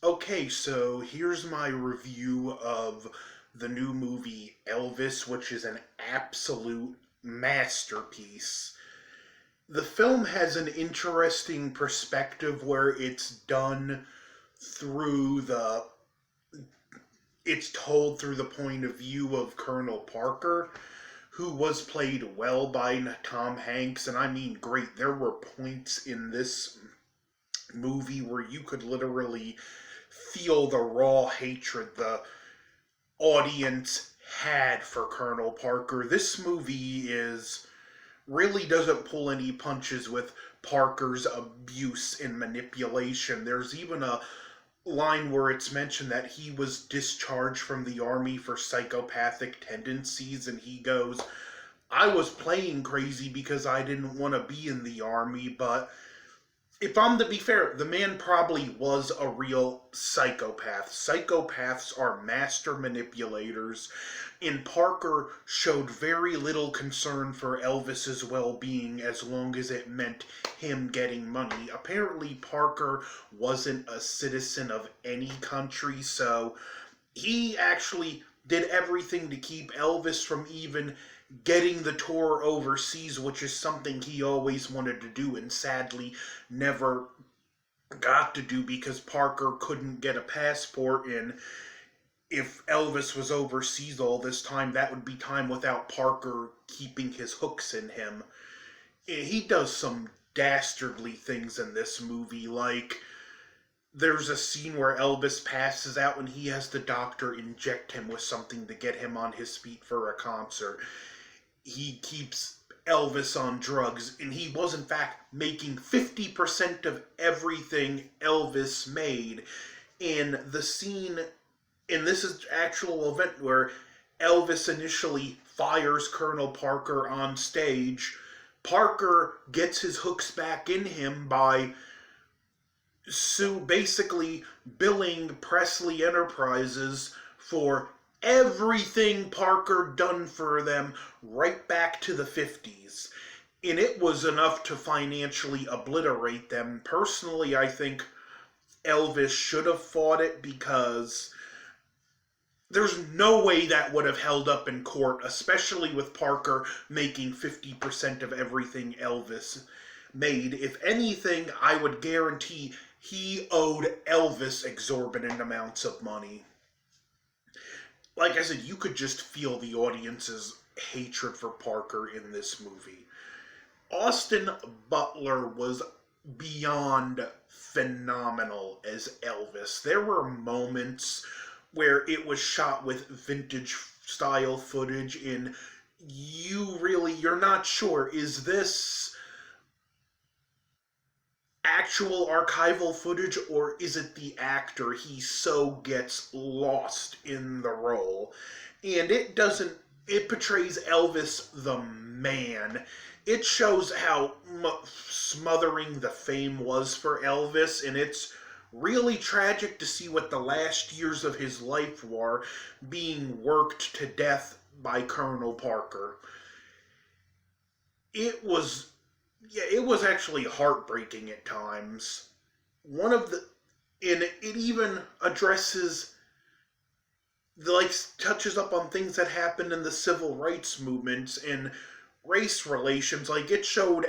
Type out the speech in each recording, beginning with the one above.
Okay, so here's my review of the new movie Elvis, which is an absolute masterpiece. The film has an interesting perspective where through the it's told through the point of view of Colonel Parker, who was played well by Tom Hanks, and I mean great. There were points in this movie where you could literally feel the raw hatred the audience had for Colonel Parker. This movie is really doesn't pull any punches with Parker's abuse and manipulation. There's even a line where it's mentioned that he was discharged from the army for psychopathic tendencies, and he goes, I was playing crazy because I didn't want to be in the army, but if I'm to be fair, the man probably was a real psychopath. Psychopaths are master manipulators, and Parker showed very little concern for Elvis's well being as long as it meant him getting money. Apparently, Parker wasn't a citizen of any country, so he actually did everything to keep Elvis from even getting the tour overseas, which is something he always wanted to do and sadly never got to do because Parker couldn't get a passport. And if Elvis was overseas all this time, that would be time without Parker keeping his hooks in him. He does some dastardly things in this movie, like there's a scene where Elvis passes out and he has the doctor inject him with something to get him on his feet for a concert. He keeps Elvis on drugs, and he was in fact making 50% of everything Elvis made. In the scene, and this is actual event where Elvis initially fires Colonel Parker on stage. Parker gets his hooks back in him by basically billing Presley Enterprises for everything Parker done for them right back to the 50s. And it was enough to financially obliterate them. Personally, I think Elvis should have fought it because there's no way that would have held up in court, especially with Parker making 50% of everything Elvis made. If anything, I would guarantee he owed Elvis exorbitant amounts of money. Like I said, you could just feel the audience's hatred for Parker in this movie. Austin Butler was beyond phenomenal as Elvis. There were moments where it was shot with vintage style footage and you're not sure, is this actual archival footage or is it the actor? He so gets lost in the role. And it portrays Elvis the man. It shows how smothering the fame was for Elvis, and it's really tragic to see what the last years of his life were being worked to death by Colonel Parker. It was it was actually heartbreaking at times. One of the and it even addresses like touches up on things that happened in the civil rights movements and race relations. Like it showed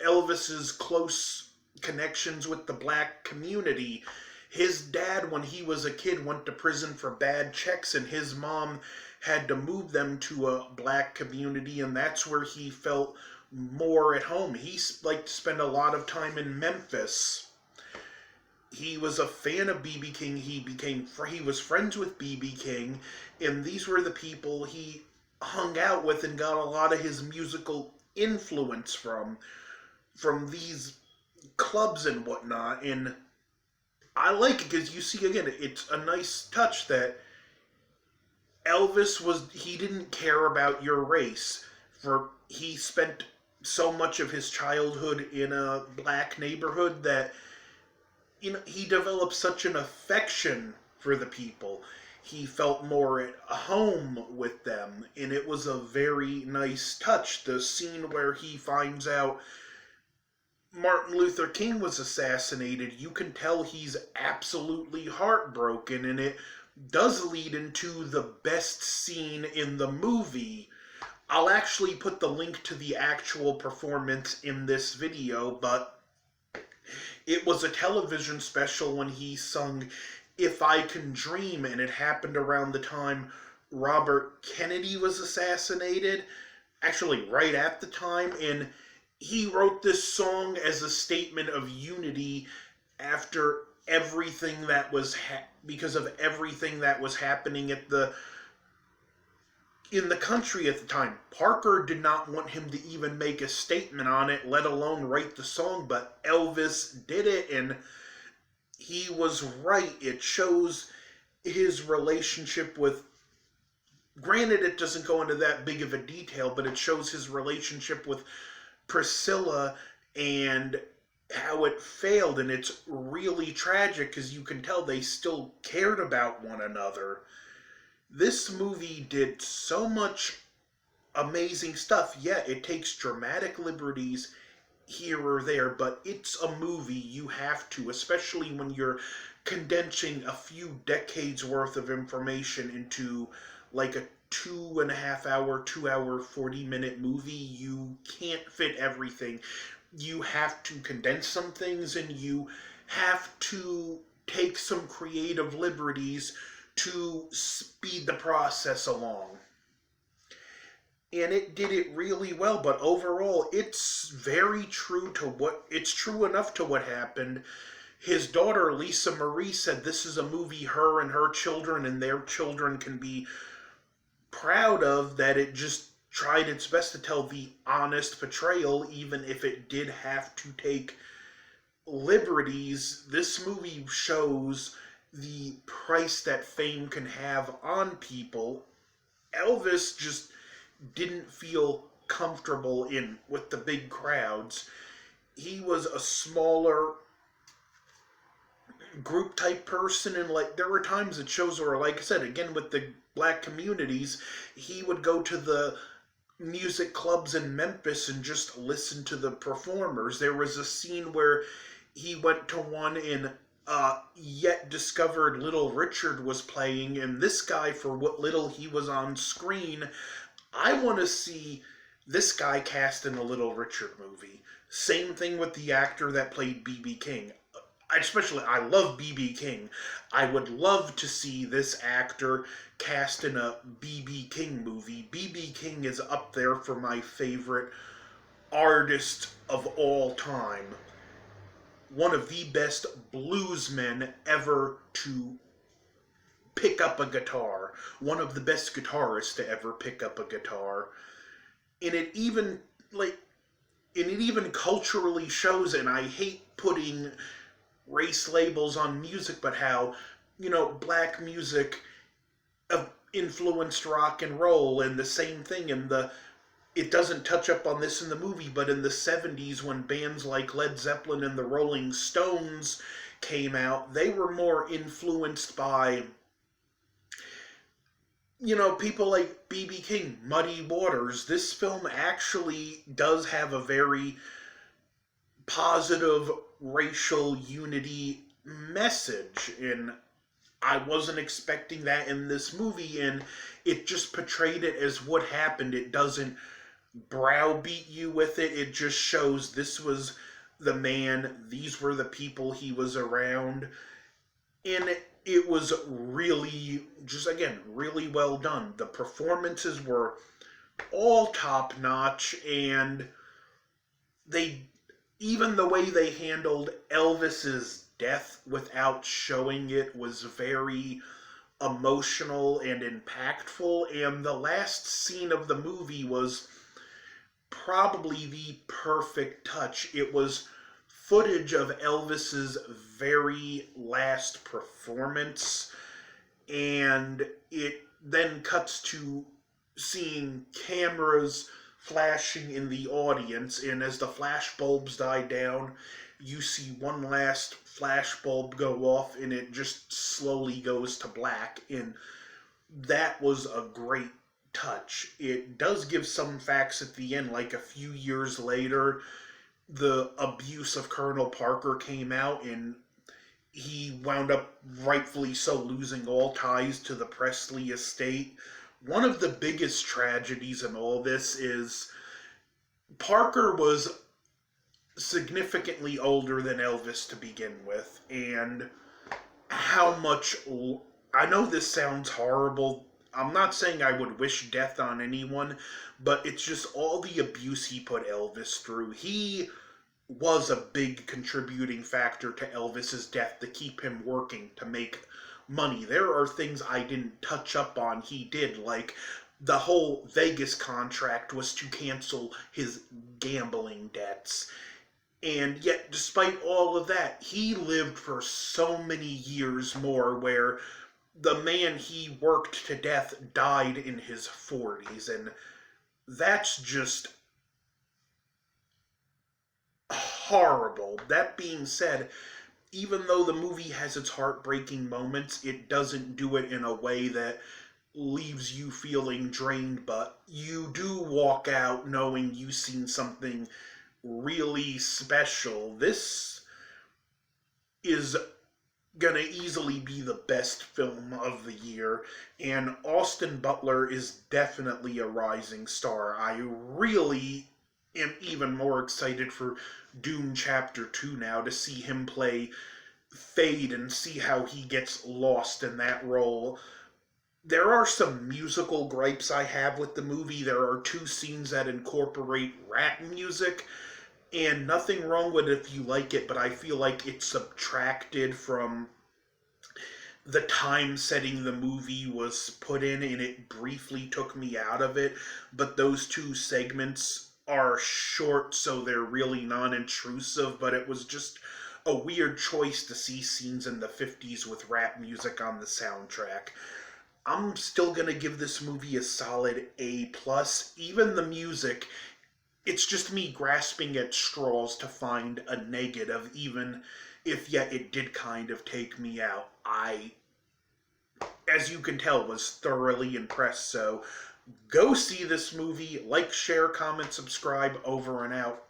Elvis's close connections with the black community. His dad, when he was a kid, went to prison for bad checks, and his mom had to move them to a black community, and that's where he felt more at home. He liked to spend a lot of time in Memphis. He was a fan of BB King. He was friends with BB King, and these were the people he hung out with and got a lot of his musical influence from these clubs and whatnot. And I like it because you see again, it's a nice touch that he didn't care about your race. For he spent so much of his childhood in a black neighborhood that he developed such an affection for the people. He felt more at home with them, and it was a very nice touch. The scene where he finds out Martin Luther King was assassinated, you can tell he's absolutely heartbroken, and it does lead into the best scene in the movie. I'll actually put the link to the actual performance in this video, but it was a television special when he sung If I Can Dream, and it happened around the time Robert Kennedy was assassinated, actually right at the time, and he wrote this song as a statement of unity after everything that was because of everything that was happening in the country at the time. Parker did not want him to even make a statement on it, let alone write the song, but Elvis did it, and he was right. It shows his relationship with, granted it doesn't go into that big of a detail, but it shows his relationship with Priscilla and how it failed, and it's really tragic because you can tell they still cared about one another. This movie did so much amazing stuff. Yeah, it takes dramatic liberties here or there, but it's a movie. You have to, especially when you're condensing a few decades worth of information into like a 2.5 hour, 2 hour, 40-minute movie. You can't fit everything. You have to condense some things, and you have to take some creative liberties to speed the process along. And it did it really well, but overall, it's very true to it's true enough to what happened. His daughter, Lisa Marie, said this is a movie her and her children and their children can be proud of, that it just tried its best to tell the honest portrayal, even if it did have to take liberties. This movie shows the price that fame can have on people. Elvis just didn't feel comfortable with the big crowds. He was a smaller group type person, and like there were times at shows where, like I said, again with the black communities, he would go to the music clubs in Memphis and just listen to the performers. There was a scene where he went to one in yet discovered Little Richard was playing, and this guy, for what little he was on screen, I want to see this guy cast in a Little Richard movie. Same thing with the actor that played B.B. King. I love B.B. King. I would love to see this actor cast in a B.B. King movie. B.B. King is up there for my favorite artist of all time. One of the best bluesmen ever to pick up a guitar. One of the best guitarists to ever pick up a guitar. And it even culturally shows, and I hate putting race labels on music, but how, black music influenced rock and roll, and the same thing it doesn't touch up on this in the movie, but in the 70s when bands like Led Zeppelin and the Rolling Stones came out, they were more influenced by, people like B.B. King, Muddy Waters. This film actually does have a very positive racial unity message, and I wasn't expecting that in this movie, and it just portrayed it as what happened. It doesn't browbeat you with it. It just shows this was the man, these were the people he was around, and it was really, just again, really well done. The performances were all top notch, and even the way they handled Elvis's death without showing it was very emotional and impactful, and the last scene of the movie was probably the perfect touch. It was footage of Elvis's very last performance, and it then cuts to seeing cameras flashing in the audience, and as the flash bulbs die down, you see one last flash bulb go off, and it just slowly goes to black, and that was a great touch. It does give some facts at the end, like a few years later, the abuse of Colonel Parker came out, and he wound up rightfully so losing all ties to the Presley estate. One of the biggest tragedies in all this is Parker was significantly older than Elvis to begin with, and how much. I know this sounds horrible. I'm not saying I would wish death on anyone, but it's just all the abuse he put Elvis through. He was a big contributing factor to Elvis's death to keep him working to make money. There are things I didn't touch up on he did, like the whole Vegas contract was to cancel his gambling debts. And yet, despite all of that, he lived for so many years more where the man he worked to death died in his 40s. And that's just horrible. That being said, even though the movie has its heartbreaking moments, it doesn't do it in a way that leaves you feeling drained, but you do walk out knowing you've seen something really special. This is gonna easily be the best film of the year, and Austin Butler is definitely a rising star. I really am even more excited for Dune Chapter 2 now to see him play Fade and see how he gets lost in that role. There are some musical gripes I have with the movie. There are two scenes that incorporate rap music, and nothing wrong with it if you like it, but I feel like it's subtracted from the time setting the movie was put in, and it briefly took me out of it. But those two segments are short, so they're really non-intrusive, but it was just a weird choice to see scenes in the 50s with rap music on the soundtrack. I'm still gonna give this movie a solid A+. Even the music, it's just me grasping at straws to find a negative, even if yet it did kind of take me out. I, as you can tell, was thoroughly impressed. So go see this movie. Like, share, comment, subscribe. Over and out.